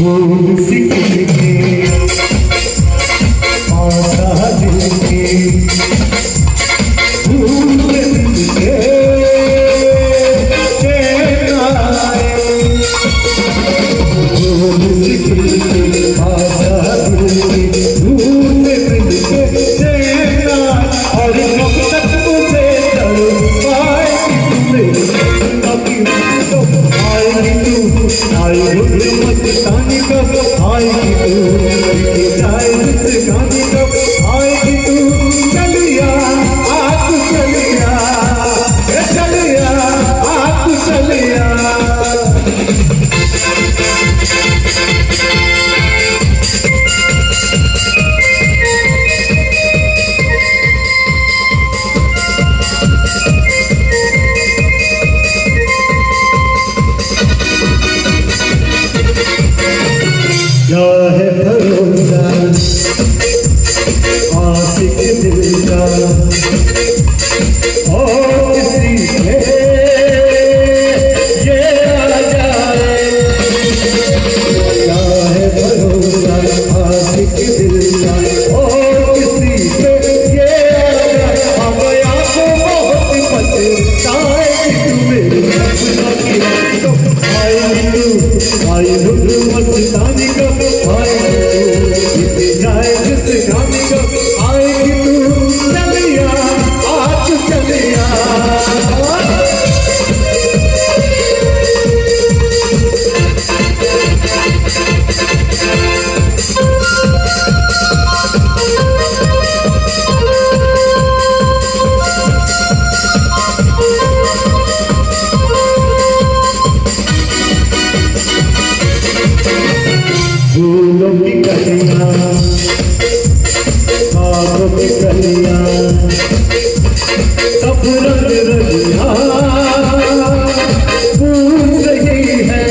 फूल sickle के आशा दिल के फूल के चैन आए, फूल सिकल के आशा दिल के फूल के चैन आए। और कब तक मुझे तड़पाएगी आएगी तू, आएगी मस्तानी कब आएगी तू, जाए जिंदगानी कब आएगी तू। चलिया आ तू चलिया, चलिया आ तू चलिया। क्या है भरोसा आशिक दिल का और किसी पे ये आ जाए। क्या है भरोसा आशिक दिल का और किसी पे ये आ जाए। अब आंखों बहुत पछताएगी तू मेरी सपना की कब आएगी तू, आई मस्तानी कब आएगी तू, जाए जिंदगानी कब आएगी तू। चलिया आ तू चलिया। फूलों की कलियां बागों की कलियां सब रंग रंगियां फूल रही है।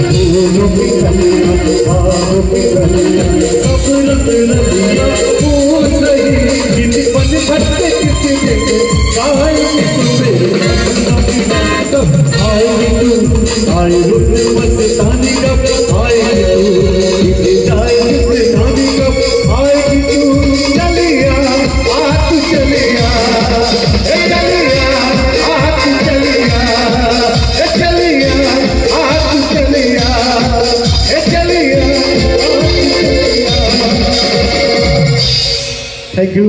फूलों की कलियां बागों की कलियां सब रंग रंगियां फूल रही। इन पन भटके किसी आएगी तू कब आएगी तू, आई मस्तानी कब आएगी तू, जाए जिंदगानी कब आएगी तू। चलिया आ तू चलिया, चलिया आ तू चलिया, चलिया आ तू चलिया, चलिया। Thank you.